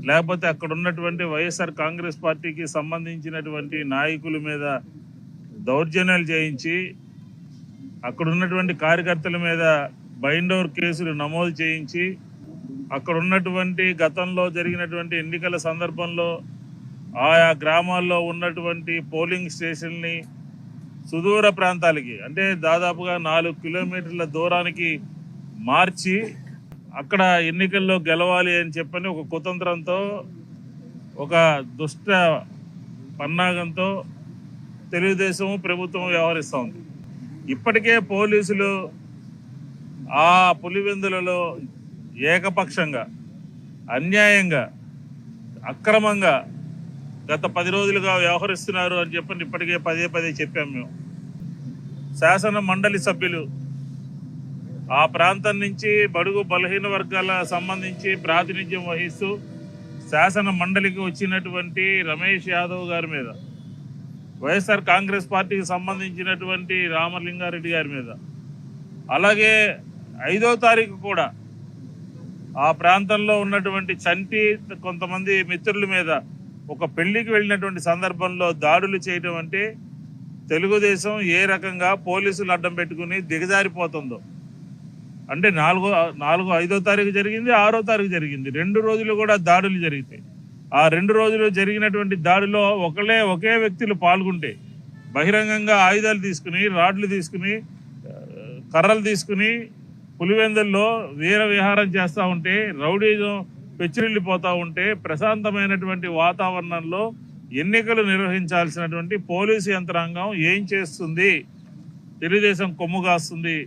లేకపోతే అక్కడ ఉన్నటువంటి వైఎస్ఆర్ కాంగ్రెస్ పార్టీకి సంబంధించినటువంటి నాయకుల మీద దౌర్జన్యాలు చేయించి అక్కడ ఉన్నటువంటి కార్యకర్తల మీద బైండ్ ఓవర్ కేసులు నమోదు చేయించి అక్కడ ఉన్నటువంటి గతంలో జరిగినటువంటి ఎన్నికల సందర్భంలో ఆయా గ్రామాల్లో ఉన్నటువంటి పోలింగ్ స్టేషన్ని సుదూర ప్రాంతాలకి అంటే దాదాపుగా 4 కిలోమీటర్ల దూరానికి మార్చి అక్కడ ఎన్నికల్లో గెలవాలి అని చెప్పని ఒక కుతంత్రంతో ఒక దుష్ట పన్నాగంతో తెలుగుదేశం ప్రభుత్వం వ్యవహరిస్తూ ఉంది. ఇప్పటికే పోలీసులు ఆ పులివెందులలో ఏకపక్షంగా అన్యాయంగా అక్రమంగా గత 10 రోజులుగా వ్యవహరిస్తున్నారు అని చెప్పని ఇప్పటికే పదే చెప్పాము మేము. శాసన మండలి సభ్యులు ఆ ప్రాంతం నుంచి బడుగు బలహీన వర్గాల సంబంధించి ప్రాతినిధ్యం వహిస్తూ శాసన మండలికి వచ్చినటువంటి రమేష్ యాదవ్ గారి మీద, వైఎస్ఆర్ కాంగ్రెస్ పార్టీకి సంబంధించినటువంటి రామలింగారెడ్డి గారి మీద, అలాగే 5వ తారీఖు కూడా ఆ ప్రాంతంలో ఉన్నటువంటి చంటి కొంతమంది మిత్రుల మీద ఒక పెళ్లికి వెళ్ళినటువంటి సందర్భంలో దాడులు చేయడం అంటే తెలుగుదేశం ఏ రకంగా పోలీసులు అడ్డం పెట్టుకుని దిగజారిపోతుందో. అంటే 5వ తారీఖు జరిగింది, 6వ తారీఖు జరిగింది, 2 రోజులు కూడా దాడులు జరిగితే ఆ 2 రోజులు జరిగినటువంటి దాడిలో ఒకే వ్యక్తులు పాల్గొంటే బహిరంగంగా ఆయుధాలు తీసుకుని, రాడ్లు తీసుకుని, కర్రలు తీసుకుని పులివెందుల్లో వీర విహారం చేస్తూ ఉంటే, రౌడీజం పెచ్చిరిల్లిపోతూ ఉంటే, ప్రశాంతమైనటువంటి వాతావరణంలో ఎన్నికలు నిర్వహించాల్సినటువంటి పోలీసు యంత్రాంగం ఏం చేస్తుంది? తెలుగుదేశం కొమ్ము కాస్తుంది.